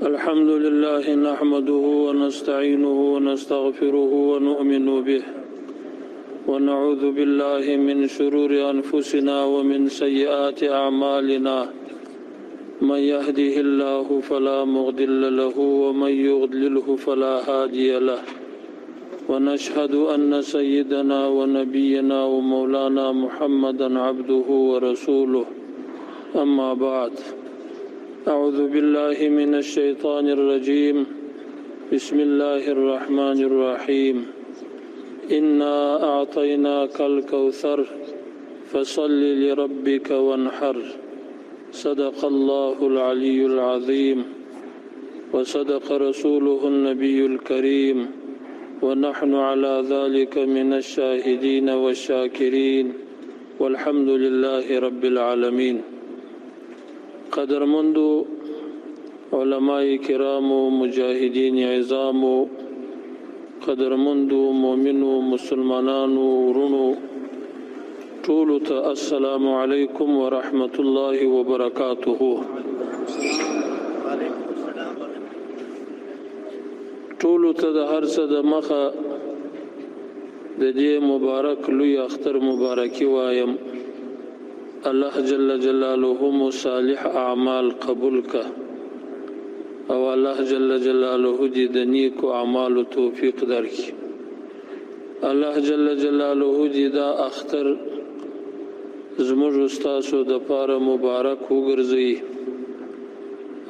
الحمد لله نحمده ونستعينه ونستغفره ونؤمن به ونعوذ بالله من شرور أنفسنا ومن سيئات أعمالنا من يهده الله فلا مضل له ومن يضلله فلا هادي له ونشهد أن سيدنا ونبينا ومولانا محمدا عبده ورسوله أما بعد أعوذ بالله من الشيطان الرجيم بسم الله الرحمن الرحيم إنا أعطيناك الكوثر فصل لربك وانحر صدق الله العلي العظيم وصدق رسوله النبي الكريم ونحن على ذلك من الشاهدين والشاكرين والحمد لله رب العالمين. قدرمند علماء کرام مجاهدین عظام قدرمند مؤمن مسلمانان ورونو ټول ته السلام علیکم ورحمت الله وبرکاته. ټول ته د هر څه د مخه د دې مبارک لوی اختر مبارکي وایم. الله جل جلاله مو صالح اعمال قبول کا او الله جل جلاله دې د نیکو اعمالو توفیق درکړي. الله جل جلاله دې دا اختر زموږ استادو د پاره مبارک وګرځي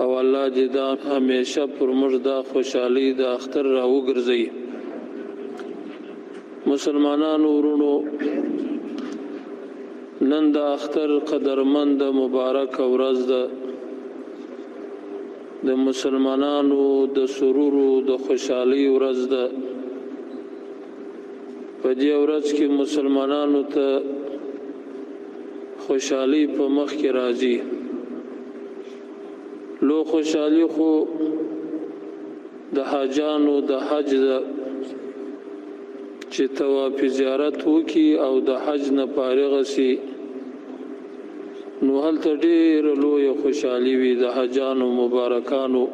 او الله دې دا همیشه پر موږ دا خوشحالي د اختر را وګرځي. مسلمانانو ورونو نن د اختر قدرمند مبارک ورځ ده. د مسلمانانو د سرور او د خوشحالي ورځ ده. په دې ورځ کې مسلمانانو ته خوشحالي په مخ کې راځي. لو خوشحالي خو د حاجانو د حج ده چې طواف زیارت وکي او د حج نه فارغ شي نو هلته ډېر لوی خوشحالي وي د حجانو مبارکانو.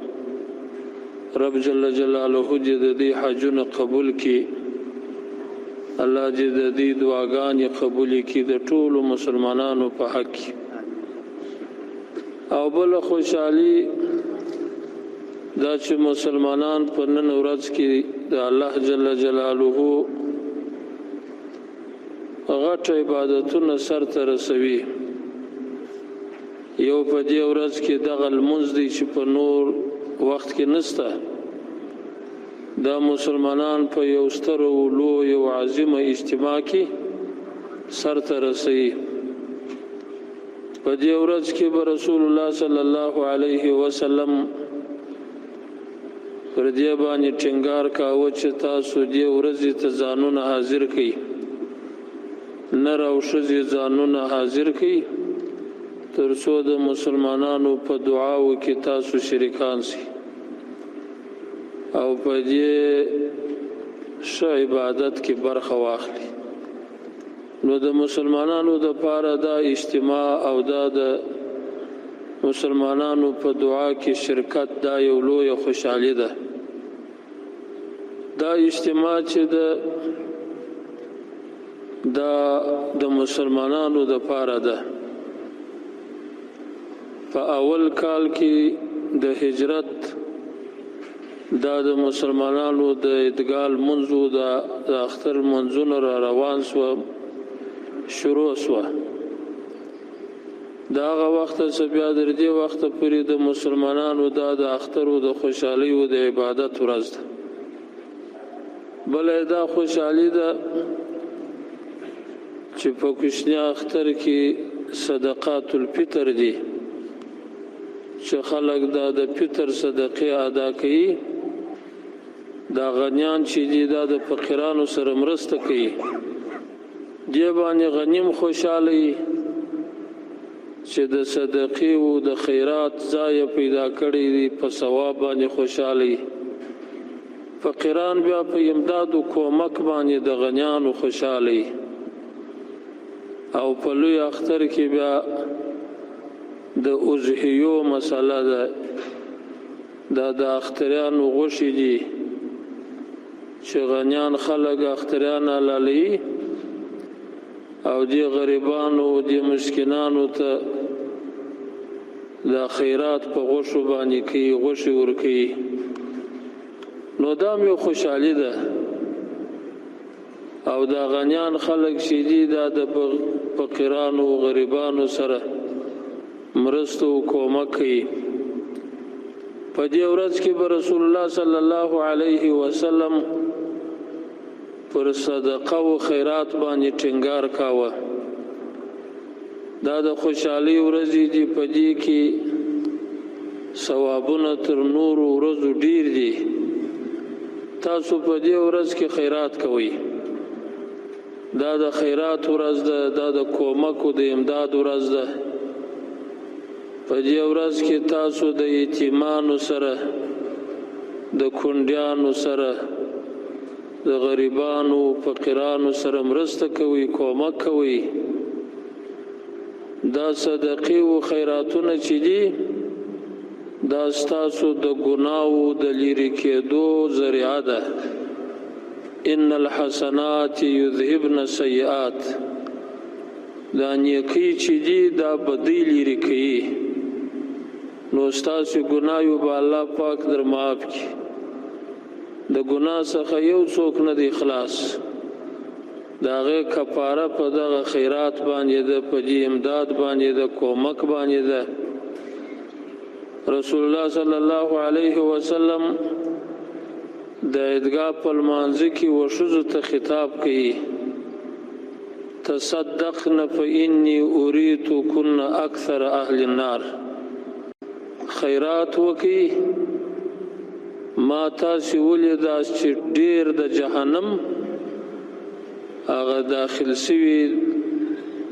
رب جل جلاله دې د دې حجونه قبول کړي. الله دې د دې دعاګانې قبول کړي د ټولو مسلمانانو په حق کې. او بل خوشحالي دا چې مسلمانان په نن ورځ کې د الله جل جلاله غټ عبادتونه سرته رسوي. یو په دې ورځ کې دغه لمونځ دی چې په نور وخت کې نسته. دا مسلمانان په یو ستر او لوی او عظیمه اجتماع کې سرته رسوي. په دې ورځ کې به رسول الله صلی الله علیه وسلم پر دې باندې ټینګار کاوه چې تاسو دې ورځې ته ځانونه حاضر کړئ. نر او ښځې ځانونه حاضر کړئ تر څو د مسلمانانو په دعاو کې تاسو شریکان شئ او په دې ښه عبادت کې برخه واخلئ. نو د مسلمانانو د پاره دا اجتماع او دا د مسلمانانو په دعا کې شرکت دا یو لوی خوشحالي ده. دا اجتماع چې د مسلمانانو د پاره ده. په اول کال کې د هجرت دا د مسلمانانو د ادغال منځو د اختر منځونه را روان سو شروع سو. دا هغه وخت څخه بیا در دې وخت پورې د مسلمانانو دا د اختر او د خوشحالي او د عبادت ورځ ده. بل دا خوشحالي ده چې په کوچنی اختر کې صدقات الفطر دي چې خلک دا د فطر صدقې ادا کوي. دا غنیان چې دي دا د فقیرانو سره مرسته کوي. دی باندې غنیم خوشاله چې د صدقې او د خیرات ځای پیدا کړی دی په ثواب باندې خوشاله. فقیران بیا په امداد او کومک باندې د غنیانو خوشاله. او په لوی اختر کې بیا د اضحیو مسله ده دا د اختریانو غوښې دي چې غنیان خلک اختریان حلالوي او دې غریبانو دې مسکینانو ته دا خیرات په غوښو باندې کوي، غوښې ورکوي. نو دا هم یو خوشحالي ده. او دا غنیان خلک چې دي دا د فقیرانو غریبانو سره مرسته او کومک کوي. په دې ورځ کې به رسول الله صلی الله علیه وسلم پر صدقه او خیرات باندې ټینګار کاوه. دا د خوشحالي ورځې دي، په دې کې ثوابونه تر نورو ورځو ډیر دي. تاسو په دې ورځ کې خیرات کوئ. دا د خیرات ورځ ده، دا د کومک او د امداد ورځ ده. په دې ورځ کې تاسو د یتیمانو سره، د کونډیانو سره، د غریبانو فقیرانو سره مرسته کوي، کومک کوي. دا صدقې او خیراتونه چې دي دا ستاسو د ګناو د لرې کېدو ذریعه ده. ان الحسنات یذهبن السیئات، دا نیکی چې دي دا بدۍ لرې کوي. نو ستاسو ګناو به الله پاک در معاف کړي. د ګناه څخه یو څوک نه دی خلاص. د هغې کفاره په دغه خیرات باندې ده، په دې امداد باندې ده، کومک باندې ده. رسول الله صلی الله علیه وسلم د عیدګاه په لمانځه کې وښځو ته خطاب کوي: تصدقن فإني أريتكن أكثر أهل النار. خیرات وکړئ، ما تاسې ولیداست چې ډېر د جهنم هغه داخل سوي،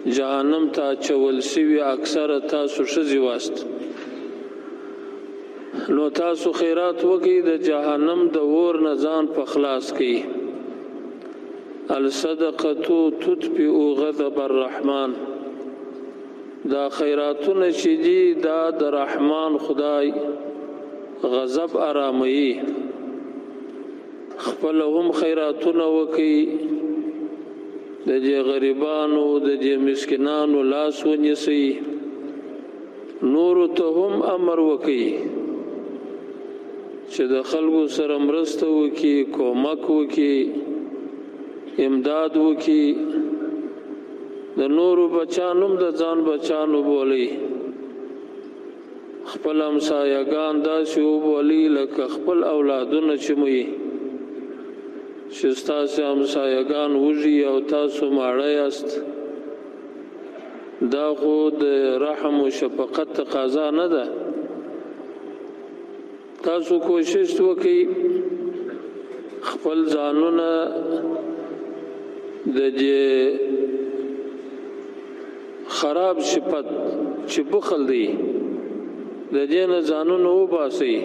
جهنم ته اچول سوي اکثره تاسو ښځې واست. نو تاسو خیرات وکړئ، د جهنم د اور نه ځان په خلاص کړئ. الصدقه تطفئ غضب الرحمن. دا خیراتونه چې دي دا د رحمان خدای غضب آراموي. خپل هم خیراتونه وکړئ، د دې غریبانو د دې مسکینانو لاس ونیسئ. نورو ته هم امر وکړئ چې د خلکو سره مرسته وکړي، کومک وکړي، امداد وکړي. د نورو بچانو هم د ځان بچانو بولئ. خپل همسایګان داسې وبولئ لکه خپل اولادونه چې مو وي، چې ستاسې همسایګان وږي او تاسو ماړه یاست. دا خو د رحم و شفقت تقاضا نه ده. تاسو کوشش وکړئ خپل ځانونه د دې خراب صفت چې بخل دی د دې نه ځانونه وباسئ.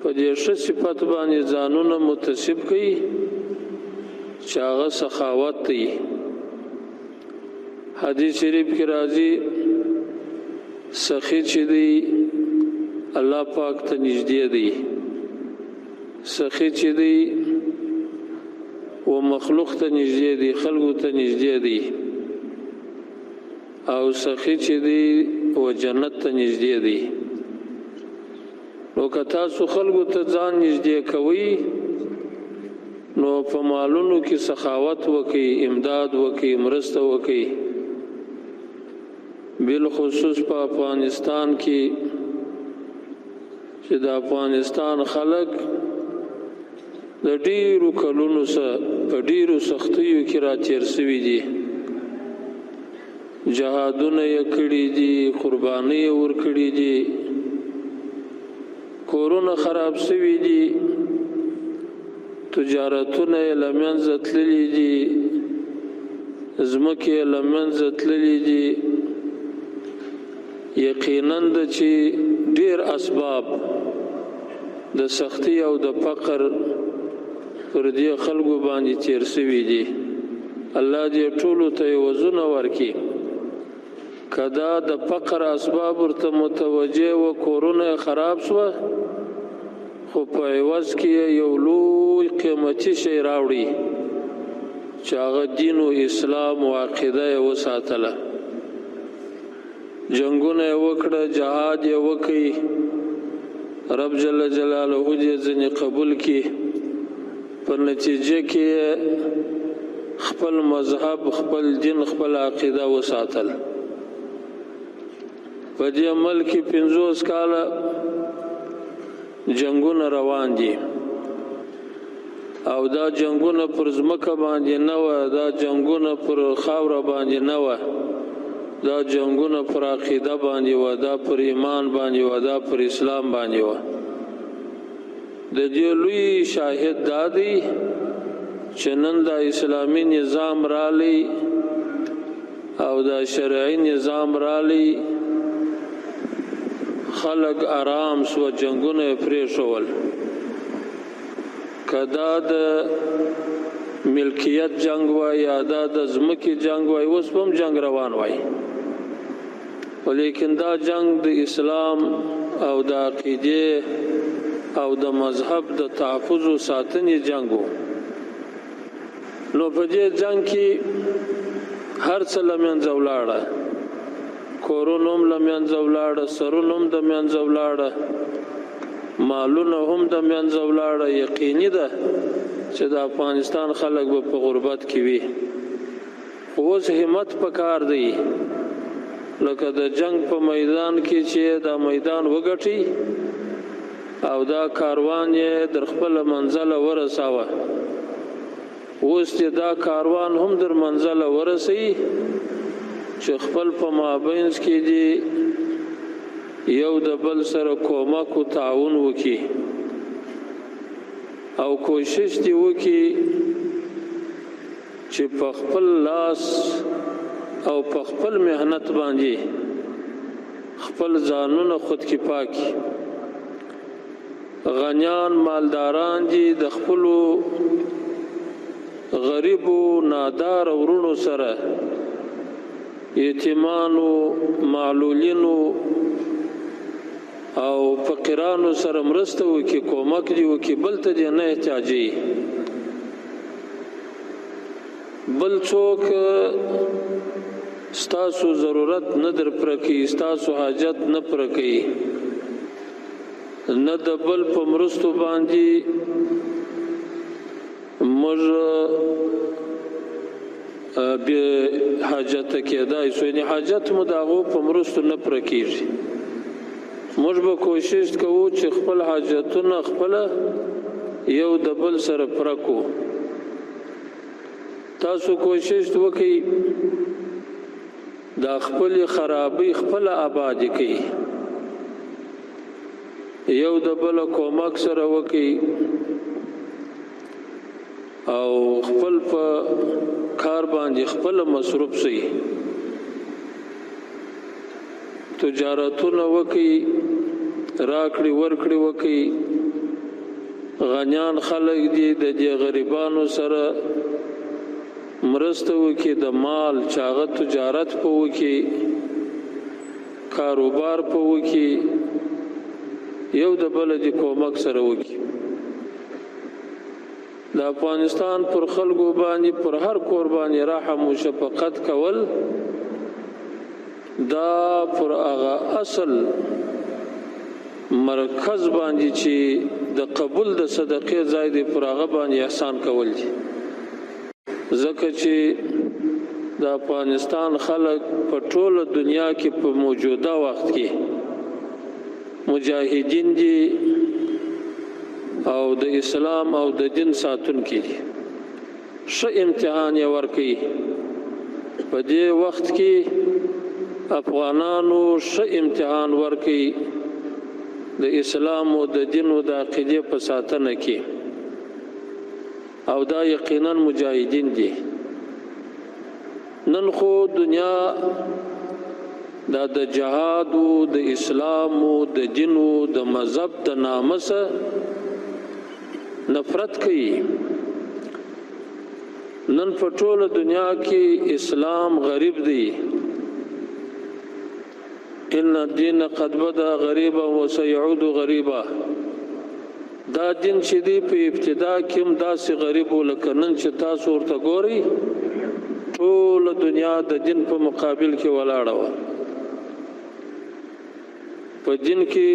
په دې ښه صفت باندې ځانونه متصف کړئ چې هغه سخاوت دی. حدیث شریف کې راځي سخی چې دی الله پاک ته نږدې دی. سخی چې دی و مخلوق ته نږدې دی، خلقو ته نږدې دی. او سخی چې دی و جنت ته نږدې دی. نو که تاسو خلقو ته ځان نږدې کوئ نو په مالونو کې سخاوت وکئ، امداد وکئ، مرسته وکئ. بالخصوص په افغانستان کې چې د افغانستان خلک د ډیرو کلونو څخه په ډیرو سختیو کې را تیر شوي دي. جهادونه یې کړي دي، قربانۍ یې ورکړي دي، کورونه خراب شوي دي، تجارتونه یې له منځه تللي دي، ځمکې یې له منځه تللي دي. یقینا د چې ډیر اسباب د سختی او د فقر پر دې خلکو باندې تیر شوي دي. الله دې ټولو ته وزونه ورکړي. کدا د فقر اسباب ورته متوجه و کورونه خراب شو خو په عوض کې یو لوی قیمتي شی راوړي چې هغه دین او اسلام او عقیده یې وساتله جنگونه وکړه جهاد یې وکړي رب جل جلاله دې ځنې قبول کړي په نتیجه کې خپل مذهب خپل دین خپل عقیده وساتل په دې عمل کې 50 کاله جنگونه روان دي او دا جنگونه پر ځمکه باندې نه و دا جنگونه پر خاوره باندې نه و دا جنگونه پر عقیده باندې و دا پر ایمان باندې و دا پر اسلام باندې و د دې لوی شاهد دا دی چې نن دا اسلامي نظام رالی او دا شرعي نظام رالی خلق آرام سو جنگونه پریښول کدا د ملکیت جنگ وای یا د ځمکې جنگ وای اوس هم جنگ روان وای ولیکن دا جنگ د اسلام او د عقیده او د مذهب د تحفظ او ساتنې جنگ وو نو په دې جنگ کې هر څه لمنځه ولاړه کورونو هم لمنځه ولاړه سرونو هم د منځه ولاړه مالونه هم د منځه ولاړه یقیني ده چې د افغانستان خلک به په غربت کې وي اوس همت پکار دی لکه د جنگ په میدان کې چې دا میدان وګټي او دا کاروان یې در خپل منزل ورساوه اوس چې دا کاروان هم در منزل ورسي چې خپل په مابینس کې دی یو د بل سره کومک او تعاون وکي او کوشش دی وکي چې په خپل لاس او په خپل مهنت باندې خپل ځانونه خود کې پاکي غنیان مالداران دي د خپل غریب او نادار ورونو سره یتیمانو معلولینو او فقیرانو سره مرسته وکي کومک دی وکي بل ته نه احتیاجي بل څوک ستاسو ضرورت نه در پرکی ستاسو حاجت نه پرکی نه د بل په مرستو باندې موږ به حاجت کېدای سو نه حاجت مو داغو په مرستو نه پرکیږي موږ به کوشش کوو چې خپل حاجتونه خپل یو د بل سره پرکو تاسو کوشش وکړئ دا خپل خرابي خپل آبادی کوي یو د بل کومک سره وکړئ او خپل په کار باندې خپل مصروف شئ تجارتونه وکړئ راکړي ورکړي وکړي غنیان خلک دي د دې غریبانو سره مرسته وکړي د مال چاغه تجارت په وکړي کاروبار په وکړي یو د بل د کومک سره وکړي د افغانستان پر خلکو باندې پر هر کور باندې رحم او شفقت کول دا پر هغه اصل مرکز باندې چې د قبول د صدقې ځای دی پر هغه باندې احسان کول دي ځکه چې د افغانستان خلک په ټوله دنیا کې په موجوده وخت کې مجاهدین دي او د اسلام او د دین ساتونکي دي ښه امتحان یې ورکوي په دې وخت کې افغانانو ښه امتحان ورکوي د اسلام او د دین او د عقیدې په ساتنه کې او دا یقینا مجاهدین دي نن خو دنیا دا د جهاد او د اسلام او د دین او د مذهب د نامه سره نفرت کوي نن په ټوله دنیا کې اسلام غریب دی ان الدين قد بدا غریبا وسيعود غریبا. دا دین چې دی په ابتدا کې هم داسې غریب ولکه نن چې تاسو ورته ګورئ ټول دنیا د دین په مقابل کې ولاړه وه. په دین کې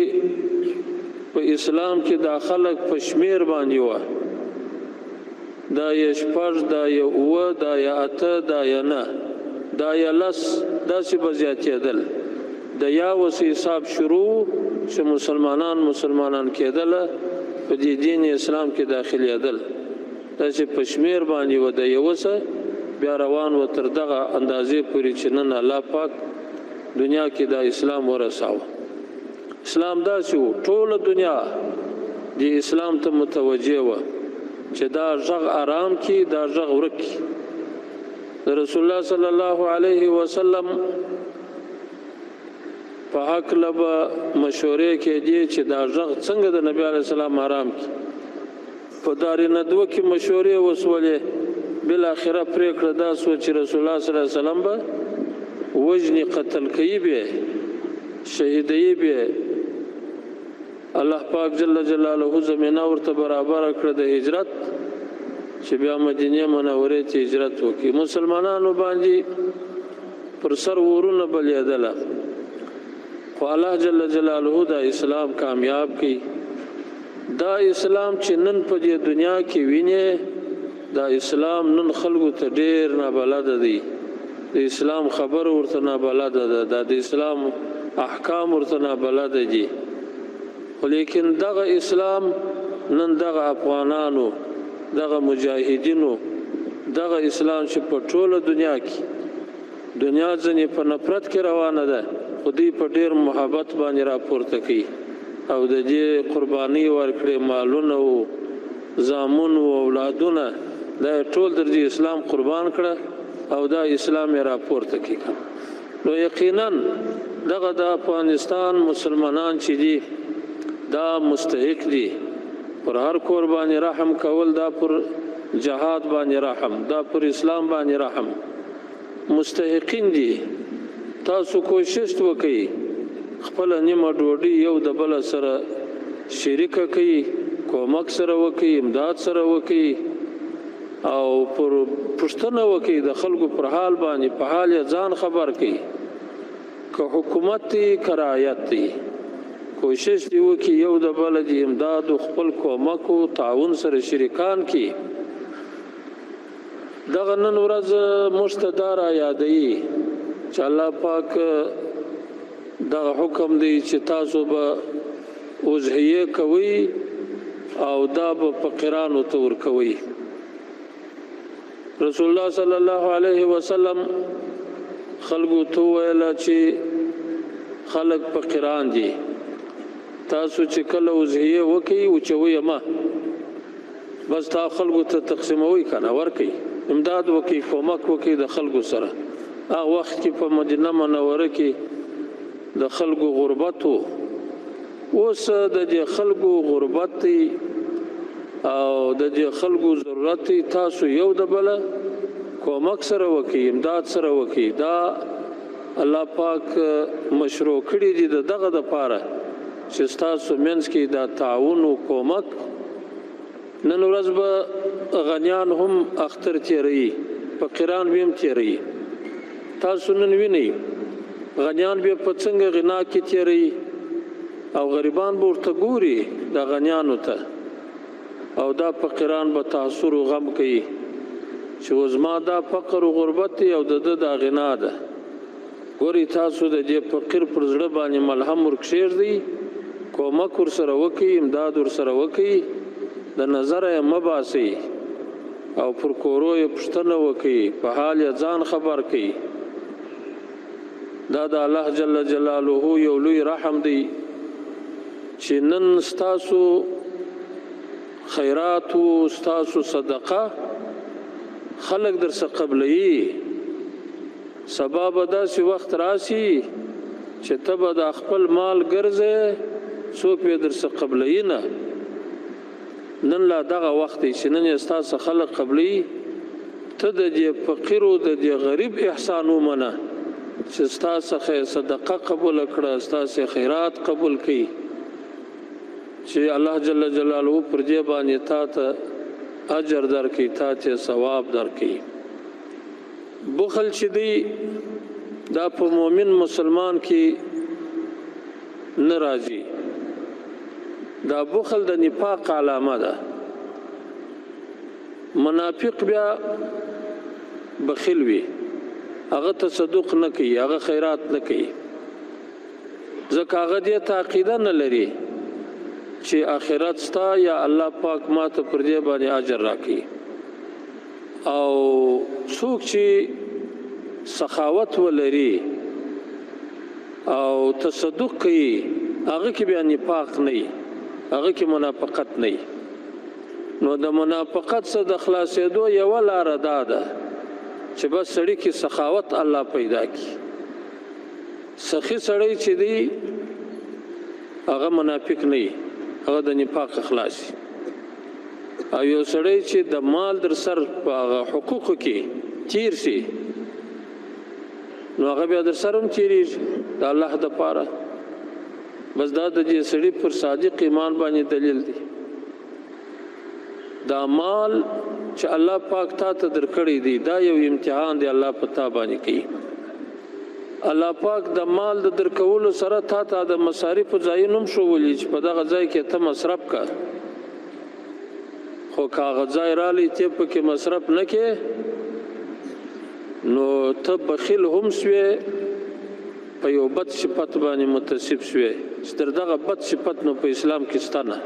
په اسلام کې دا خلک په شمیر باندې وه، دا یې شپږ، دا یې اووه، دا یې اته، دا یې نه، دا یې لس، داسې به زیاتېدل. د یا وسې حساب شروع چې مسلمانان کېدله په دې دین اسلام کې داخلېدل، داسې په شمیر باندې و. د یوه څه بیا روان و تر دغه اندازې پورې چې نن الله پاک دنیا کې دا اسلام ورساوه. اسلام داسې و ټوله دنیا د اسلام ته متوجه وه چې دا غږ آرام کی، دا غږ ورک کی. د رسول الله صلی الله علیه وسلم په هکله به مشورې کېدې چې دا غږ څنګه د نبی علیه السلام آرام کی. په دار ندوه کې مشورې وسولې، بالاخره پرېکړه دا سوه چې رسول الله صلی الله علیه وسلم به وجني قتل کوي، به شهیدوي، به الله پاک جل جلاله زمینه ورته برابر کړه د هجرت چې بیا مدینه منورې ته هجرت وکړي. مسلمانانو باندې پر سر ورونه بلیدله، خو الله جل جلاله دا اسلام کامیاب کړي. دا اسلام چې نن په دې دنیا کې ویني، دا اسلام نن خلکو ته ډېر نابلده دی. د اسلام خبر ورته نابلده ده، د اسلام احکام ورته نابلده دي. لیکن دغه اسلام نن دغه افغانانو، دغه مجاهدینو، دغه اسلام چې په ټوله دنیا کې دنیا ځنې په نفرت کې روانه ده، خو دوی په ډېر محبت باندې راپورته کوي او د دې قرباني ورکړي، مالونه او زامن او اولادونه، دا ټول در دې اسلام قربان کړه او دا اسلام یې راپورته کوي. نو یقینا دغه د افغانستان مسلمانان چې دي دا مستحق دي پر هر کور باندې رحم کول، دا پر جهاد باندې رحم، دا پر اسلام باندې رحم، مستحقین دي. تاسو کوشش وکړئ خپل نیمه ډوډۍ یو د بل سره شریکه کړئ، کومک سره وکړئ، امداد سره وکړئ او پر پوښتنه وکړئ د خلکو پر حال باندې، په حال یې ځان خبر کړئ. که حکومت دی که رعایت دی، کوشش دی وکړي یو د بل د امداد او خپل کومک او تعاون سره شریکان کړي. دغه نن ورځ موږ ته دا رایادوي چې الله پاک دغه حکم دی چې تاسو به وضحیه کوئ او دا به فقیرانو ته ورکوئ. رسول الله صلی الله علیه وسلم خلکو ته وویله چې خلک فقیران دي، تاسو چې کله وضحیه وکئ وچوئ مه، بس تا خلکو ته تقسیموئ کنه، ورکئ، امداد وکئ، کومک وکئ د خلکو سره. هغه وخت کې په مدینه منوره کې د خلکو غربت و، اوس د دې خلکو غربت دی او د دې خلکو ضرورت دی. تاسو یو د بل کومک سره وکئ، امداد سره وکئ. دا الله پاک مشروع کړي دي دغه دپاره چې ستاسو منځ کې دا تعاون او کومک. نن ورځ به غنیان هم اختر تیروي، فقیران به هم تیروي. تاسو نن وینئ غنیان به په څنګه غنا کې تیروي او غریبان به ورته ګوري د غنیانو ته، او دا فقیران به تاثر او غم کوي چې زما دا فقر او غربت دی او د دا غنا ده. ګورئ تاسو د دې فقیر پر زړه باندې ملهم ورکښېږدئ، کومک ورسره وکئ، امداد ورسره وکئ، د نظره یې مه باسئ او پر کورو یې پوښتنه وکئ، په حال یې ځان خبر کئ. دا د الله جل جلاله یو لوی رحم دی چې نن ستاسو خیرات او ستاسو صدقه خلق در څخه قبلوي. سبا به داسې وخت راسي چې ته به د خپل مال ګرځې، څوک به در څخه قبلوي نه. نن لا دغه وخت دی چې نن یې ستاسو خلق قبلوي. ته د دې فقیر او د دې غریب احسان ومنه چې ستا څخه صدقه قبول کړه، ستاسې خیرات قبول کړي، چې الله جل جلاله پر دې باندې تا ته اجر درکړي، تا ته ثواب درکړي. بخل چې دی دا په مؤمن مسلمان کې نه راځي. دا بخل د نفاق علامه ده. منافق بیا بخیل وي، هغه تصدق نه کوي، هغه خیرات نه کوي، ځکه هغه دې ته عقیده نه لري چې آخرت ستا یا الله پاک ما ته پر دې باندې اجر راکړي. او څوک چې سخاوت ولري او تصدق کوي، هغه کې بیا نفاق نه وي، هغه کې منافقت نه وي. نو د منافقت څخه د خلاصېدو یوه لاره دا ده چې بس سړي کې سخاوت الله پیدا کړي. سخي سړی چې دی هغه منافق نه وي، هغه د نفاق خلاص. او یو سړی چې د مال در سر په هغه حقوقو کې تیر شي، نو هغه بیا در سر هم تیریږي د الله دپاره. بس دا د دې سړي پر صادق ایمان باندې دلیل دی. دا مال چې الله پاک تا ته درکړی دی، دا یو امتحان دی الله په تا باندې کوي. الله پاک د مال د درکولو سره تا ته د مصارفو ځایونه هم ښولي چې په دغه ځای کې ته مصرف که، خو که هغه ځای رالی ته پکې مصرف نه کې، نو ته بخیل هم سوې، په یو بد صفت باندې متصف سوې چې تر دغه بد صفت نو په اسلام کې شته نه.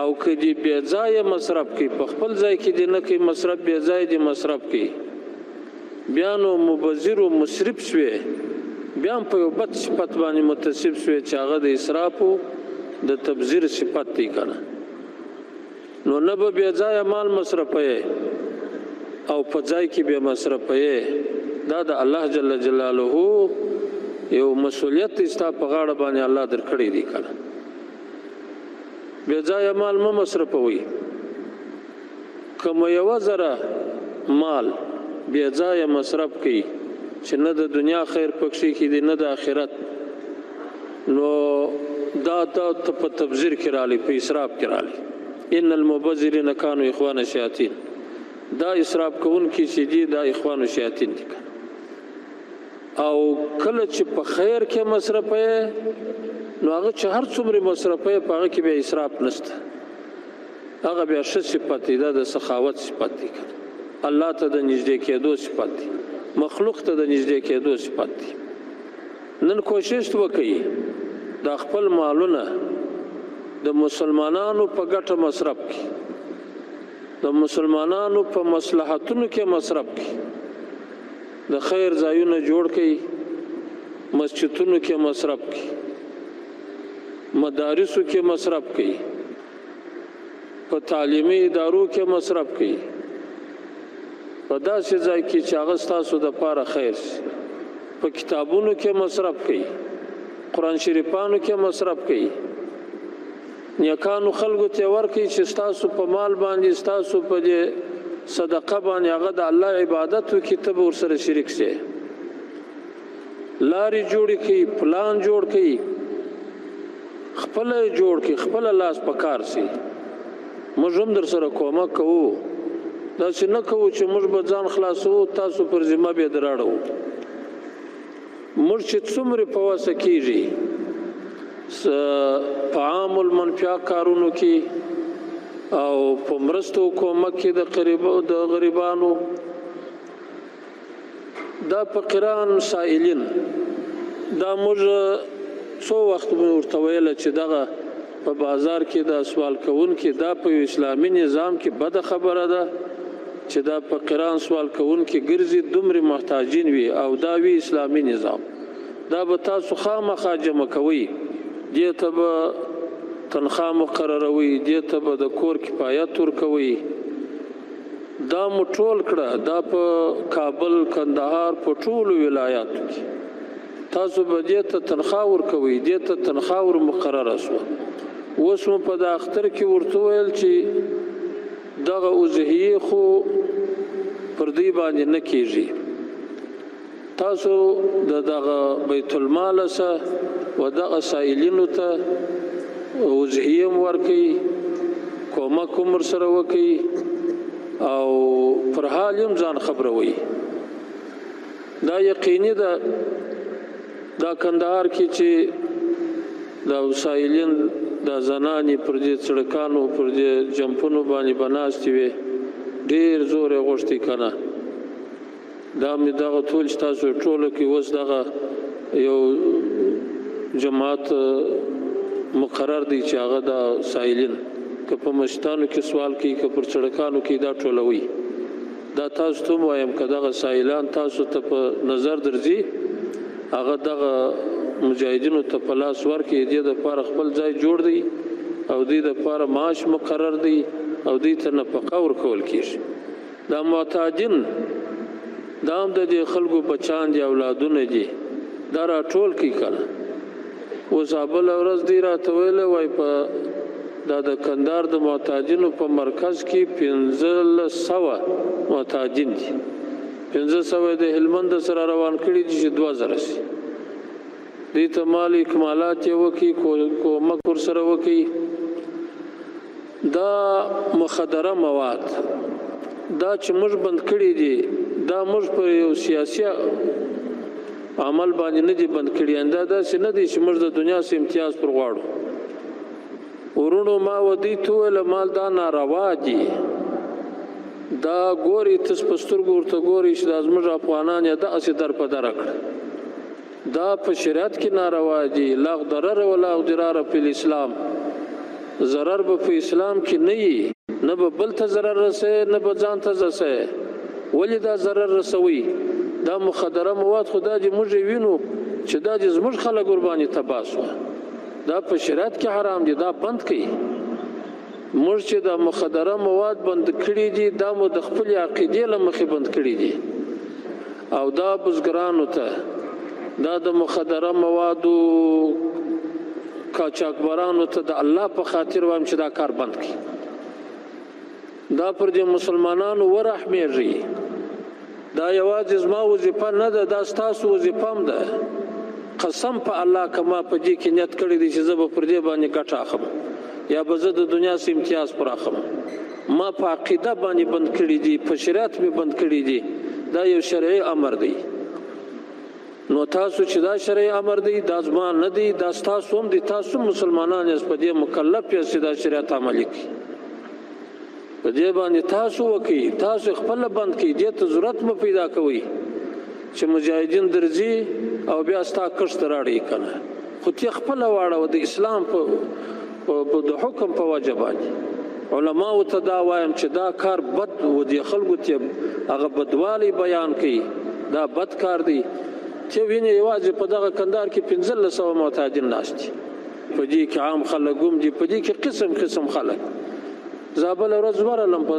او که دې بې ځایه مصرف کوي، په خپل ځای کې دې نه کوي مصرف، بې ځایه دې مصرف کوي، بیا نو مبذر و مسرف شوې، بیا هم په یو بد صفت باندې متصف شوې چې هغه د اسراف و د تبذیر صفت دی که نه. نو نه به بې ځایه مال مصرفوې او په ځای کې بیا مصرفوې. دا د الله جل جلاله یو مسؤلیت دی، ستا په غاړه باندې الله درکړی دی که نه. بې ځایه مال مه مصرفوئ. که مو یوه ذره مال بې ځایه مصرف کوي چې نه د دنیا خیر پکښې کېدي نه د آخرت، نو دا ته په تبذیر کې رالی، په اسراف کې رالی. ان المبذرین کانوا اخوان الشیاطین. دا اسراف کوونکي چې دي دا اخوان الشیاطین دي. او کله چې په خیر کې مصرفوې، نو هغه چې هر څومره مصرفوې په هغه کې بیا اسراف نشته، هغه بیا ښه صفت دی، دا د سخاوت صفت دی. الله ته د نږدې کېدو صفت دی، مخلوق ته د نږدې کېدو صفت دی. نن کوشش وکړئ دا خپل مالونه د مسلمانانو په ګټه مصرف کړي، د مسلمانانو په مصلحتونو کې مصرف کړي، د خیر ځایونه جوړ کړي، مسجدونو کې مصرف کړي، مدارسو کې مصرف کړي، په تعلیمي ادارو کې مصرف کړي، په داسې ځای کې چې هغه ستاسو دپاره خیر شي. په کتابونو کې مصرف کړي، قرآن شریفانو کې مصرف کړي، نیکانو خلکو ته ورکړي چې ستاسو په مال باندې، ستاسو په دې صدقه باندې هغه د الله عبادت وکړي، ته به ورسره شریک شې. لارې جوړې کړي، پلان جوړ کړي، خپله یې جوړ کړي، خپله لاس په کار شي. موږ هم در سره کومک کوو، داسې نه کوو چې موږ به ځان خلاصوو، تاسو پر ذمه بیا دراړو. موږ چې څومره په وسه کېږي په عام المنفعه کارونو کې او په مرستو کومک کې د غریبانو، دا فقیران سائلین، دا موږ څو وخت ورته ویله چې دغه په بازار کې دا سوال کوونکي، دا په اسلامي نظام کې بده خبره ده چې دا فقیران سوال کوونکي ګرځي، دومره محتاجین وي، او دا وی اسلامي نظام. دا به تاسو خامخا جمع کوئ، دې ته به تنخواه مقرروي، دې ته به د کور کفایت ورکوي. دا مو ټول کړه، دا په کابل، کندهار، په ټولو ولایاتو کې تاسو به دې ته تنخواه ورکوي، دې ته تنخواه ور مقرره شوه. اوس مو په د اختر کې ورته ویل چې دغه اوزهیې خو پر دوی باندې نه کېږي، تاسو دغه بیت المال سه و دغه سائلینو ته وضعیه ورکوي، کومک هم ورسره وکوي او پر حال هم ځان خبروي. دا یقیني ده دا کندهار کې چې دا سائلین دا زنانې پر دې سړکانو پر دې جمپونو باندې بناستې وې، ډېر زور یې غوښتي که نه. دا مې دغه ټول چې تاسو ټوله کې اوس دغه یو جماعت مقرر دی چې هغه دا سائلین که په مسجدانو کې سوال کوي که پر سړکانو کې دا ټولوي. دا تاسو ته وایم که دغه سائلان تاسو ته په نظر درځي هغه دغه مجاهدینو ته په لاس ورکړي، دې دپاره خپل ځای جوړ دی او دې دپاره معاش مقرر دی او دې ته نفقه ورکول کېږي. دا محتاجین دا هم د دې خلکو بچان دي، اولادونه دي، دا راټول کړي که نه. اوس بله ورځ دی راته ویلی وایي په دا د کندهار د محتاجینو په مرکز کې 1500 محتاجین دي. 1500 د هلمند سره روان کړي دي چې 2000 شي. دې ته مال اکمالات یې وکړي، کومک ورسره وکړي. دا مخدره مواد دا چې موږ بند کړي دي دا موږ په یو سیاسي عمل باندې نه دي بند کړي. دا داسې نه دی چې موږ د دنیا څخه امتیاز پر غواړو. ورونو ما ودی ته ویل مال دا ناروا دي، دا ګوري تاسو په سترګو ورته ګوري چې دا زموږ افغانان یې داسې در په دره کړه. دا په شریعت کې ناروا دي. لا ضرر ولا ضرار په اسلام، ضرر به په اسلام کې نه وي، نه به بل ته ضرر رسوي نه به ځان ته رسوي. ولې دا ضرر رسوي؟ دا مخدره مواد خدا دې موږ وینو چې دا دې زموږ خلک قرباني تباه شوه. دا په شریعت کې حرام دي، دا بند کړي. موږ چې دا مخدره مواد بند کړي دي دا مو د خپل عقیدې له مخې بند کړي دي. او دا بزګرانو ته دا د مخدره موادو قاچاقبرانو ته د الله په خاطر وایم چې دا کار بند کړي. دا پر دې مسلمانانو ورحمېږي. دا یوازې زما وظیفه نه ده، دا ستاسو وظیفه هم ده. قسم په الله که ما په دې کې نیت کړی دی چې زه به پر دې باندې ګټه اخلم یا به زه د دنیا څخه امتیاز پر اخلم. ما په عقیده باندې بند کړي دي، په شریعت مې بند کړي دي. دا یو شرعي امر دی. نو تاسو چې دا شرعي امر دی دا زما نه دی، دا ستاسو هم دی. تاسو مسلمانان یاست، په دې مکلف یاست چې دا شریعت عملي کړئ. په دې باندې تاسو وکړئ، تاسو خپله بند کړئ. دې ته ضرورت مه پیدا کوئ چې مجاهدین درځي او بیا ستا کښت راړي که نه. خو ته خپله واړوه د اسلام په د حکم په وجه باندې. علماو ته دا وایم چې دا کار بد و، دې خلکو ته هغه بدوالی بیان کوي، دا بد کار دی. ته وینې یوازې په دغه کندهار کې 1500 محتاجین ناست دي. په دې کې عام خلک هم دي، په دې کې قسم قسم خلک. زه بله ورځ ورغلم په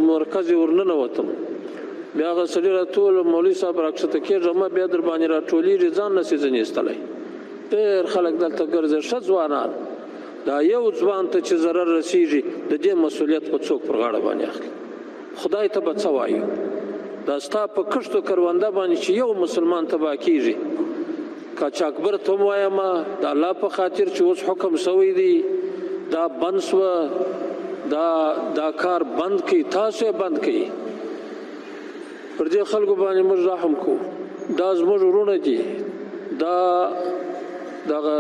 مرکز ورننوتم، بیا هغه سړي راټول مولوي صاحب راکښته کېږه، ما بیا در باندې راټولېږي، ځان نسي ځینې ایستلی. ډېر خلک دلته ګرځي، ښه ځوانان. دا یو ځوان ته چې ضرر رسېږي د دې مسؤلیت په څوک پر غاړه باندې اخلي؟ خدای ته به څه وایو؟ دا ستا په کښتو کرونده باندې چې یو مسلمان تباه کېږي. قاچاقبر ته هم وایم د الله په خاطر چې اوس حکم شوی دی دا بند شوه، دا کار بند کړي، تاسو یې بند کړئ. پر دې خلکو باندې موږ رحم کوو. دا زموږ ورونه دي. دا دغه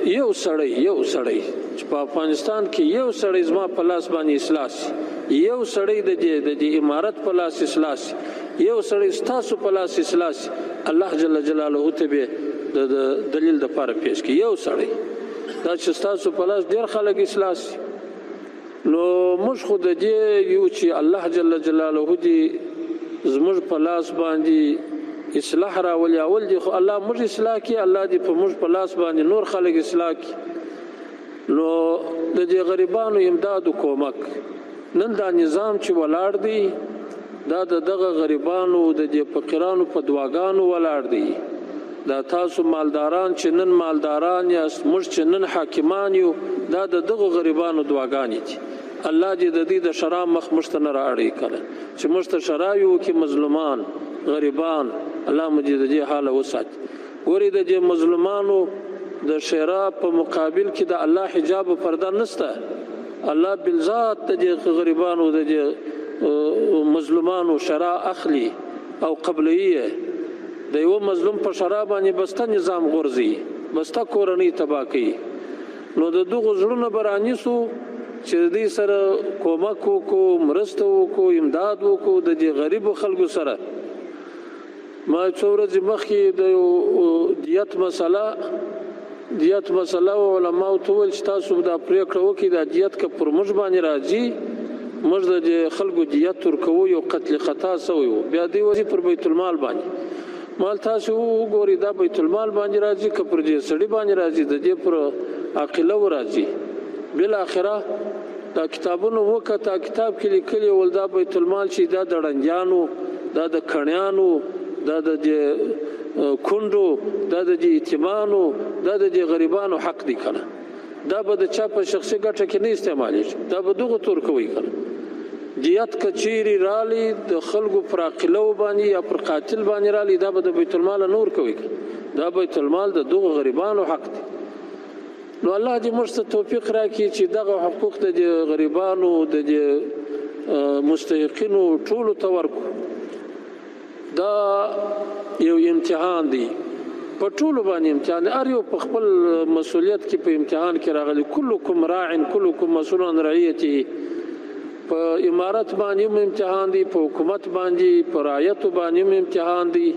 یو سړی چې په افغانستان کې یو سړی زما په لاس باندې اصلاح شي، یو سړی د دې امارت په لاس اصلاح شي، یو سړی ستاسو په لاس اصلاح شي، الله جل جلاله ته به د دلیل دپاره پیش کړي. یو سړی دا چې ستاسو په لاس ډېر خلک اصلاح شي. نو موږ خو د دې یو چې الله جل جلاله دې زموږ په لاس باندې اصلاح راولي. اول دی خو الله موږ اصلاح کړي، الله دې په موږ په لاس باندې نور خلک اصلاح کړي. نو د دې غریبانو امداد او کومک نن دا نظام چې ولاړ دی دا دغه غریبانو د دې فقیرانو په دعاګانو ولاړ دی. دا تاسو مالداران چې نن مالداران یاست، موږ چې نن حاکمان یو، دا دغه غریبانو دعاګانې دي. الله دې د دې د شراب مخ موږ ته نه رااړوي کله چې موږ ته شراب وکړي مظلومان غریبان الله مجید دې حال وساتي. ګورې د دې مظلومانو د شیرا په مقابل کې د الله حجاب او پرده نشته. الله بالذات د دې غریبانو د دې مظلومانو شرا اخلي او قبليه. د یو مظلوم په شرا باندې بسته نظام غورځي، بسته کورنۍ تباہ کوي. نو د دغو زړونه برانیسو چې دې سره کومک وکړو، مرسته وکړو، امداد وکړو د دې غریبو خلکو سره. ما څو ورځې مخکې د دیت مسله علماو ته وویل چې تاسو دا پرېکړه وکړئ دا دیت که پر موږ باندې راځي موږ د خلکو دیت ورکوو، یو قتل خطا سوی و، بیا دې وځي پر بیت المال باندې. مال تاسو وګورئ دا بیت المال باندې راځي که پر دې سړي باندې راځي، د دې پر عقیله راځي. بالاخره دا کتابونه وکړه، کتاب کې لیکلي ول دا بیت المال چې دا د ړنګیانو، دا د کڼیانو، دا د کونډو، دا د یتیمانو، دا د غریبانو حق دی کنه. دا به د چا په شخصي ګټه کې نه استعمالیږي، دا به دغه تور کوي کنه. دیت کچيري رالی د خلکو پر عقیله باندې یا پر قاتل باندې رالی، دا به د بیت المال نور کوي. دا بیت المال د دغه غریبانو حق دی. نو الله دې موږ ته توفیق راکړي چې دغه حقوق د غریبانو د مستحقینو ټولو ته ورکړو. دا یو امتحان دی، په ټولو باندې امتحان دی. هر یو په خپل مسؤلیت کې په امتحان کې راغلی. کلکم راع کلکم مسؤول عن رعیته. په امارت باندې هم امتحان دی، په حکومت باندې، په رعیت باندې هم امتحان دی.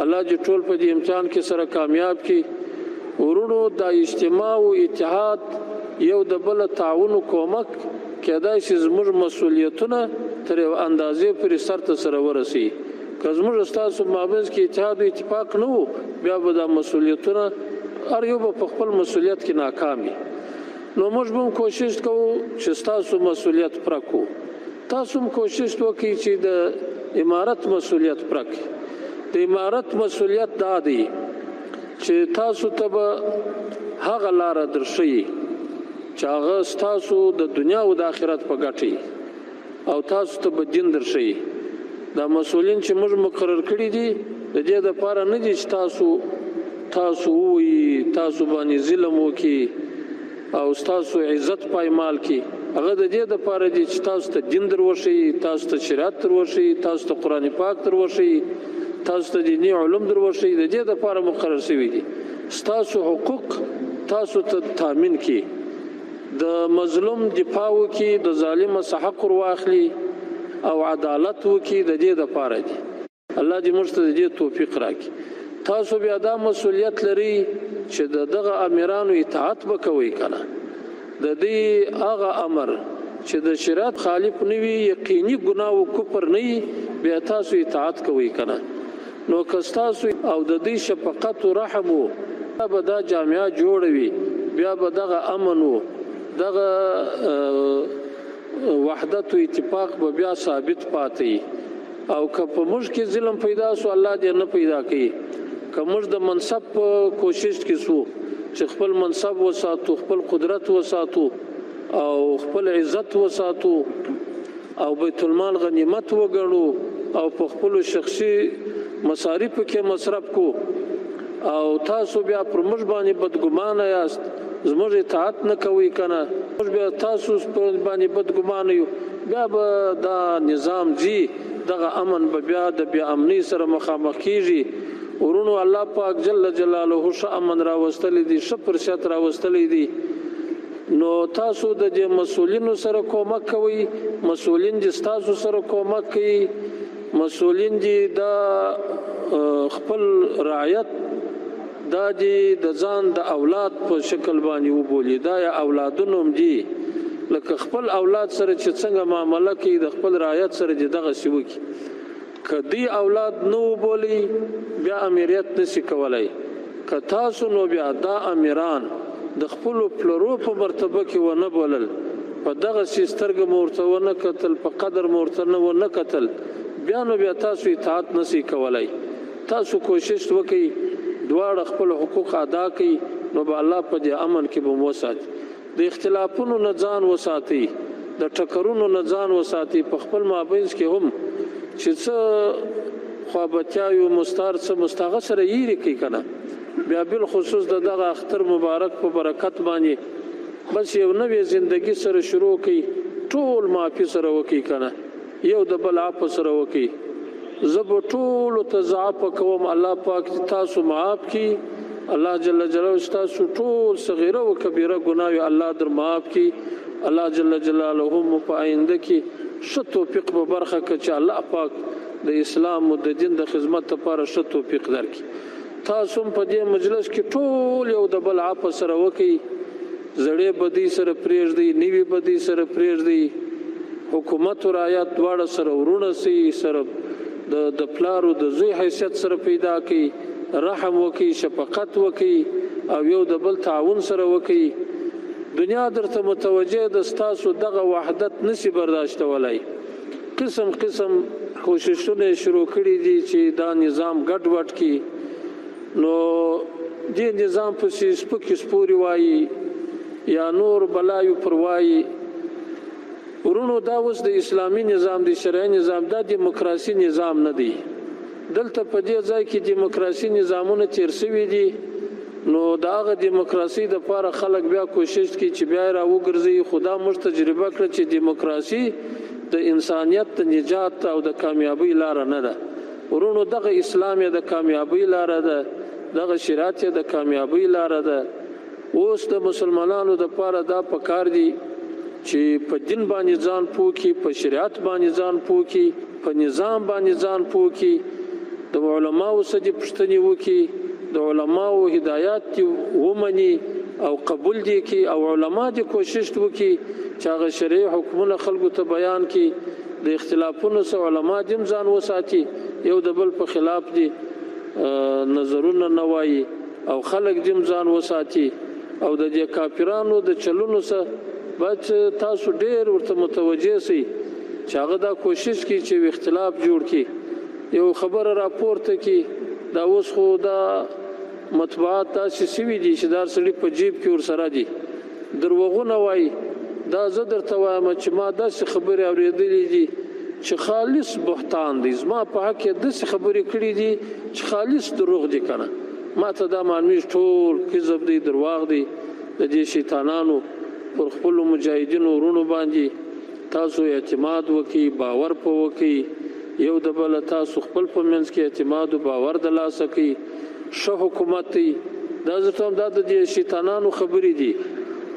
الله دې ټول په دې امتحان کې سره کامیاب کړي. ورونو دا اجتماع او اتحاد، یو د بل تعاون او کومک کېدای شي زموږ مسؤلیتونه تر یو اندازې پورې سرته سره ورسي. که زموږ ستاسو مابینځ کې اتحاد او اتفاق نه وو بیا به دا مسؤلیتونه هر یو به په خپل مسؤلیت کې ناکام وي. نو موږ به هم کوشش کوو چې ستاسو مسؤلیت پوره کړو. تاسو هم کوشش وکړئ چې د امارت مسؤلیت پوره کړئ. د امارت مسؤلیت دا دی چې تاسو ته به هغه لاره درښیي چې هغه ستاسو د دنیا او د آخرت په ګټه او تاسو ته به دین درښیي. دا مسؤلین چې موږ مقرر کړي دي د دې لپاره نه دي چې تاسو وایي تاسو باندې ظلم وکړي او تاسو عزت پایمال کړي. هغه د دې لپاره دي چې تاسو ته دین دروښیي، تاسو ته شریعت دروښیي، تاسو ته قرآن پاک دروښیي، تاسو ته دیني علوم دروښیي. د دې لپاره مقرر شوي دي. ستاسو حقوق تاسو ته تامین کړي، د مظلوم دفاع وکړي، د ظالم څخه حق واخلي او عدالت وکړي. د دې لپاره دي. الله دې موږ ته د دې توفیق راکړي. تاسو بیا دا مسؤلیت لري چې دغه امیرانو اطاعت وکوي کنه. د دې هغه امر چې د شریعت خالف نه وي، یقیني ګناه او کفر نه وي، بیا تاسو اطاعت کوي کنه. نو که تاسو او د دې شفقت او رحم به دا جامعه جوړوي، بیا به دغه امن او دغه وحدت او اتفاق به بیا ثابت پاتې. او که په موږ کې ظلم پیدا سو الله دې نه پیدا کوي. که موږ د منصب په کوشش کې سو چې خپل منصب وساتو، خپل قدرت وساتو او خپل عزت وساتو او بیت المال غنیمت وګڼو او په خپل شخصي مصارف کې مصرف کو او تاسو بیا پر موږ باندې بدګمانه یاست، زموږ اطاعت نه کوي کنه، موږ بیا تاسو پر باندې بدګمانه یو، بیا به دا نظام جی دغه امن به بیا د بیا امنی سره مخامخ کیږي. ورونو الله پاک جل جلاله ش امن را وستلې دي، شپر شت را وستلې دي. نو تاسو د دې مسؤلینو سره کومک کوي، مسؤلین دي تاسو سره کومک کوي، مسؤلین دي دا خپل رعایت دا دي د ځان د اولاد په شکل باندې وبولي. دا یا اولادونو دي لکه خپل اولاد سره چې څنګه معامله کوي د خپل رعایت سره دغه شی وکي. کدی اولاد نو بولی بیا امیریت نشي کولای. که تاسو نو بیا دا امیران د خپل پلرو په مرتبه کې ونه بولل، په دغه سیسترګ مورته ونه قتل، په قدر مورته نه ونه قتل، بیا نو بیا تاسو اطاعت نشي کولای. تاسو کوشش وکړئ دواړه خپل حقوق ادا کړئ، نو به الله په دې امن کې به مو ساتي. د اختلافونو نه ځان وساتئ، د ټکرونو نه ځان وساتئ، په خپل مابینځ کې هم چې څه خوابتیایو مستار څه مستغه سره یېرې کوي که نه. بیا بالخصوص د دغه اختر مبارک په برکت باندې بس یو نوې زندگی سره شروع کوي، ټول معافي سره وکړي که نه، یو د بل عفو سره وکړي. زه به ټولو ته زه عفو کوم، الله پاک تاسو معاف کړي. الله جل جلاله ستاسو ټول صغیره و کبیره ګناوې الله در معاف کړي. الله جل جلاله مو په آینده کې ښه توفیق په برخه کړي چې الله پاک د اسلام او د دین د خدمت لپاره ښه توفیق درکړي. تاسو په دې مجلس کې ټول یو د بل عفو سره وکړي، زړې بدی سره پرېږدئ، نوي بدی سره پرېږدئ. حکومت او رعایت دواړه سره ورونه سي، سره د پلار او د زوی حیثیت سره پیدا کړي، رحم وکړي، شفقت وکړي او یو د بل تعاون سره وکړي. دنیا درته متوجه د ستاسو دغه وحدت نسی برداشتولی. قسم قسم کوششونه شروع کړي دي چې دا نظام ګډوډ کړي، نو دې نظام پسې سپکې سپورې وایي یا نور بلایو پر وایي. ورونو دا اوس د اسلامي نظام دی، شرعي نظام، دا دیموکراسي نظام نه دی. دلته په دې ځای کې دیموکراسي نظامونه تیر شوي دي، نو دا هغه دیموکراسي د پاره خلک بیا کوشش کوي چې بیا را وګرځي. خدا موږ تجربه کړه چې دیموکراسي د انسانیت د نجات او د کامیابی لاره نه ده. ورونو دغه اسلام د کامیابی لاره ده، دغه شریعت د کامیابی لاره ده. اوس د مسلمانانو د پاره دا پکار دي چې په دین باندې ځان پوکي، په شریعت باندې ځان پوکي، په نظام باندې ځان پوکي، د علماو څخه دې پوښتنې وکړي، د علماو هدایات دې ومني او قبول دې کړي، او علما دې کوشش وکړي چې هغه شرعي حکمونه خلکو ته بیان کړي. د اختلافونو سره علما دې ځان وساتي، یو د بل په خلاف دې نظرونه نه وایي او خلک دې ځان وساتي. او د دې کافرانو د چلونو سره باید تاسو ډېر ورته متوجه سئ چې هغه دا کوشش کوي چې اختلاف جوړ کړي، یو خبره راپورته کړي. دا اوس خو دا مطبوعات داسې سوي دي چې دا سړي په جیب کې ورسره دي، دروغونه وایي. دا زه درته وایم چې ما داسې خبرې اورېدلې دي چې خالص بهتان دي، زما په حق کې داسې خبرې کړي دي چې خالص دروغ دي که نه. ما ته دا معلومیږي ټول کذب دی، درواغ دی. د دې شیطانانو پر خپلو مجاهدینو ورونو باندې تاسو اعتماد وکړئ، باور په وکړئ، یو د بل تاسو خپل په منځ کې اعتماد او باور د لاسه کړئ. ښه حکومت دی، دا زه ته دا د دې شیطانانو خبرې دي.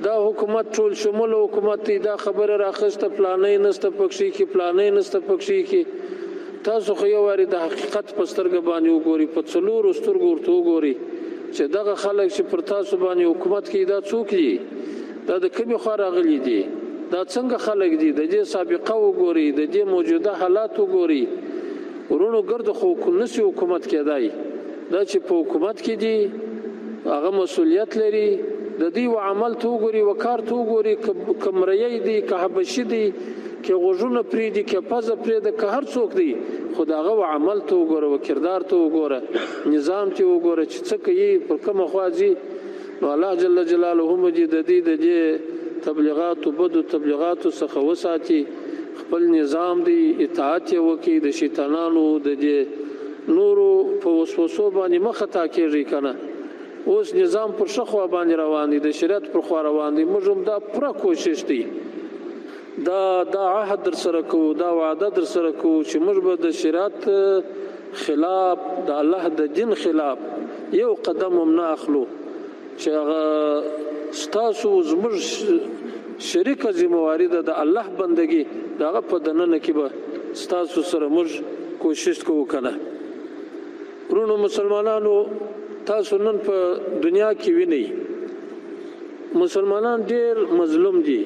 دا حکومت ټول شمول حکومت دی، دا خبره راخسته پلانې نسته پکښې کې، پلانې نسته پکښې کې. تاسو خو یو وارې د حقیقت په سترګه باندې وګورئ، په څلورو سترګو ورته وګورئ چې دغه خلک چې پر تاسو باندې حکومت کوي دا څوک دي، دا د کومې خوا راغلي دي، دا څنګه خلک دي، د دې سابقه وګورئ، د دې موجوده حالات وګورئ. ورونو ګرد خو نسی حکومت کېدای، دا چې په حکومت کې دي هغه مسؤلیت لري. د دې و عمل ته وګورئ، و کار ته وګورئ، که مریی دی، که حبشي دی، که غوږونه پرېږدي، که پزه پرېږده، که هر څوک دی، خو د هغه و عمل ته وګوره، و کردار ته وګوره، نظام ته وګوره چې څه کوي، پر کومه خوا ځي. نو الله جل جلاله دې د دې تبلیغاتو بدو تبلیغاتو څخه وساتي، خپل نظام دی اطاعت یې وکړي، د شیطانانو د دې نورو په وسوسو باندې مه خطا کېږئ که نه. اوس نظام پر ښه خوا باندې روان دی، د شریعت پر خوا روان دی. موږ هم دا پوره کوشش دی، دا عهد در سره کوو، دا وعده در سره کوو چې موږ به د شریعت خلاف، د الله د دین خلاف یو قدم هم نه اخلو. چې هغه ستاسو زموږ شریکه ذمهواري ده د الله بندګي، د هغه په دننه کې به ستاسو سره موږ کوشش کوو که نه. ورونو مسلمانانو، تاسو نن په دنیا کې وینئ مسلمانان ډېر مظلوم دي،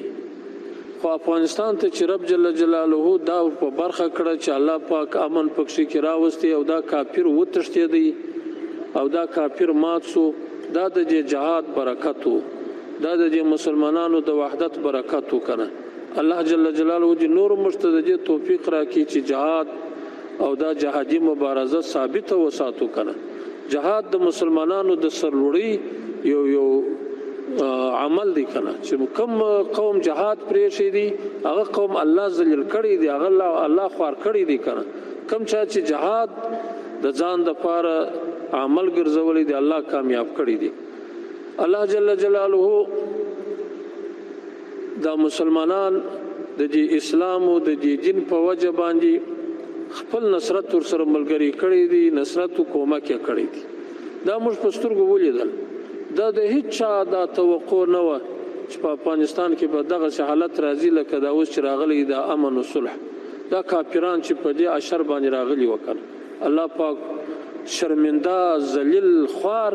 خو افغانستان ته چې رب جل جلاله دا په برخه کړه چې الله پاک امن پکښې کې راوستی او دا کافر وتښتېدی او دا کافر مات سو، دا د دې جهاد برکت و، دا د دې مسلمانانو د وحدت برکت و که نه. الله جل جلاله دې نور موږ ته د دې توفیق راکړي چې جهاد او دا جهادي مبارزه ثابته وساتو که نه. جهاد د مسلمانانو د سرلوړۍ یو عمل دی که نه، چې کوم قوم جهاد پرېښی دی هغه قوم الله ذلیل کړی دی، هغه الله خوار کړی دی که نه. کم چا چې جهاد د ځان دپاره عمل ګرځولی دی الله کامیاب کړی دی. الله جل جلاله دا مسلمانان د دې اسلام او د دې دین په وجه باندې خپل نصرت ورسره ملګري کړی دي، نصرت او کومک یې کړی دی. دا موږ په سترګو ولیدل. دا د هیڅ چا دا توقع نه وه چې په افغانستان کې به دغسې حالت راځي لکه دا اوس چې راغلی دا امن و صلح. دا کافران چې په دې اشر باندې راغلي وکړه الله پاک شرمنده ذلیل خوار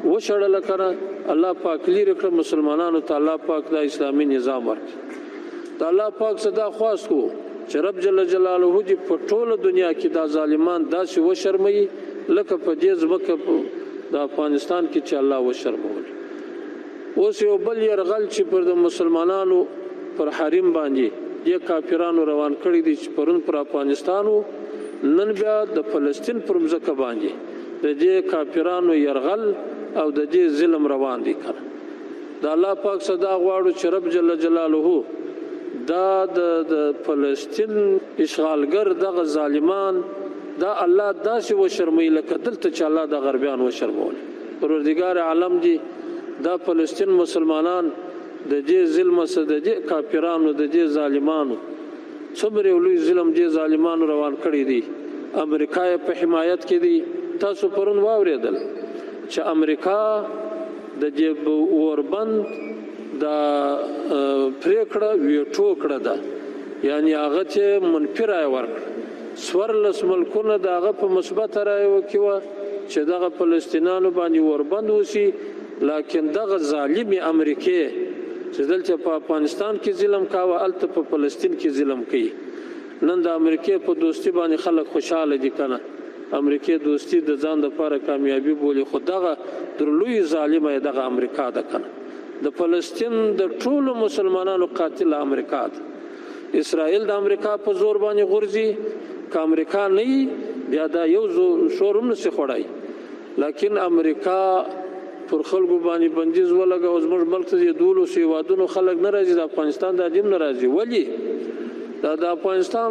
وشړله کنه. الله پاک لرې کړه مسلمانانو ته الله پاک دا اسلامي نظام ورکړي. دا الله پاک څه دا خواست کو چې رب جل جلاله دې په ټوله دنیا کې دا ظالمان داسې وشرموي لکه په دې ځمکه د افغانستان کې چې الله وشرمول. اوس یو بل یرغل چې پر د مسلمانانو پر حریم باندې دې کافرانو روان کړي دي چې پرون پر افغانستان نن بیا د فلسطین پر مځکه باندې د دې کافرانو یرغل او د دې ظلم روان دي کنه. د الله پاک صدا غواړو چې رب جل جلاله دا د فلسطین اشغالګر دغه ظالمان دا الله داسې وشرموي لکه دلته چې الله د غربیان وشرمول. پروردګار عالم دی دا فلسطین مسلمانان د دې ظلم سره د دې کافرانو د دې ظالمانو څومره لوی ظلم دې ظالمانو روان کړی دی. امریکا په حمایت کې دی. تاسو پرون واورېدل چې امریکا د دې اوربند دا پریکړه ویټو کړه ده، یعنی هغه چې منفي رایه ورکړه. 14 ملکونه د هغه په مثبت رایه وکړه چې دغه فلسطینیانو باندې اوربند وشي، لکن دغه ظالمې امریکې چې دلته په افغانستان کې ظلم کاوه هلته په فلسطین کې ظلم کوي. نن د امریکې په دوستي باندې خلک خوشحاله دي کنه. امریکې دوستي د ځان لپاره کامیابي بولي، خو دغه در لوی ظالمه دغه امریکا ده کنه. د فلسطین د ټولو مسلمانانو قاتل امریکا ده. اسرائیل د امریکا په زور باندې غورځي. که امریکا نه وي بیا دا یو شور هم نشي خوړی. لکن امریکا پر خلکو باندې بندیز ولګه او زموږ ملک ته 12 هیوادونو خلک نه راځي، د افغانستان د عجم نه راځي. ولې؟ دا د افغانستان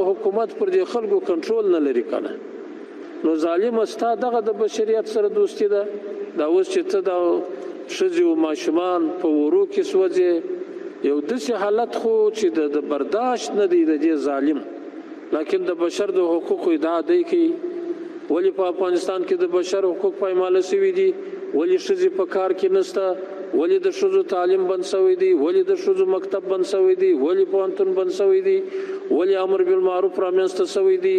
حکومت پر دې خلکو کنټرول نه لري کنه. نو ظالم ستا دغه د بشریت سره دوستي ده. دا اوس چې ته د ښځې او ماشومان په ورو کې سوځې، یو داسې حالت خو چې د برداشت نه دی د دې ظالم. لکن د بشر د حقوقو ادعا دی کوي. ولی په افغانستان کې د بشر حقوق پایماله شوي دي؟ ولی ښځې په کار کې نشته؟ ولی د ښځو تعلیم بند شوی دی؟ ولی د ښځو مکتب بند شوی دی؟ ولی پوهنتون بند شوی دی؟ ولی امر بالمعروف رامنځته شوی دی؟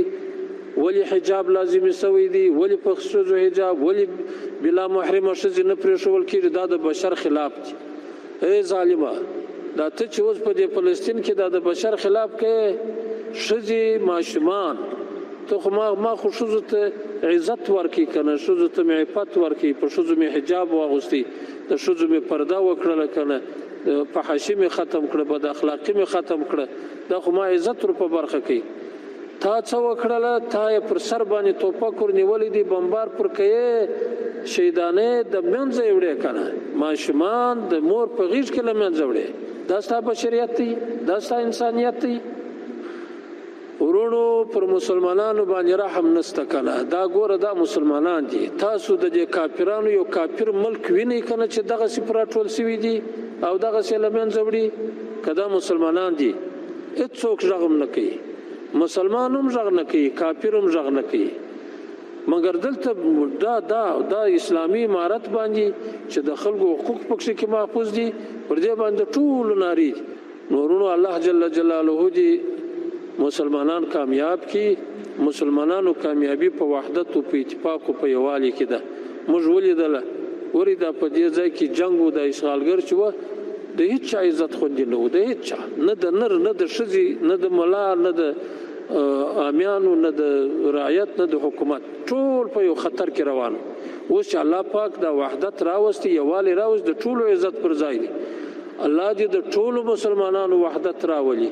ولی حجاب لازمي شوی دی؟ ولی په ښځو حجاب؟ ولی بلا محرمه ښځې نه پرېښول کېږي؟ دا د بشر خلاف دی. ای ظالمه، دا ته چې اوس په دې فلسطین کې دا د بشر خلاف کوې، ښځې ماشومان ته خو ما خو ښځو ته عزت ورکړي که نه، ښځو ته مې عفت ورکړي، په ښځو مې حجاب واغوستی، د ښځو مې پرده وکړله که نه، فحاشي مې ختم کړه، بد اخلاقي مې ختم کړه. دا خو ما عزت ور په برخه کوي. تا څه وکړله؟ تا یې پر سر باندې توپک ور نیولی دی، بمبار پر کوې، شهیدانې د منځه یې وړې که نه، ماشومان د مور په غېږ کې له منځه وړې. دا ستا بشریت دی؟ دا ستا انسانیت دی؟ ورونو پر مسلمانانو باندې رحم نسته کنه. دا ګوره دا مسلمانان دي. تاسو د دې کافرانو یو کافر ملک وینئ کنه چې دغسې پرا ټول شوي دي او دغسې له منځه وړي؟ که دا مسلمانان دي هېڅوک غږ هم نه کوي. مسلمان هم غږ نه کوي، کافر هم غږ نه کوي. مګر دلته دا اسلامي امارت باندې چې د خلکو حقوق پکښې کې محفوظ دي، پر دې باندې ټولو نارې دي. نورونو الله جل جلاله دې مسلمانان کامیاب کی. مسلمانانو کامیابی په وحدت او په اتفاق او په یووالي کې ده. موږ ولیدله ورې دا په دې ځای کې جنګ و، د اشغالګر چې وه د هېڅ چا عزت خوندي نه و، د هېڅ چا، نه د نر نه د ښځې نه د ملا نه د عامیانو نه د رعیت نه د حکومت، ټول په یو خطر کې روان. اوس چې الله پاک دا وحدت راوستی، یووالی راوست، د ټولو عزت پر ځای دی. الله دې د ټولو مسلمانانو وحدت راولي.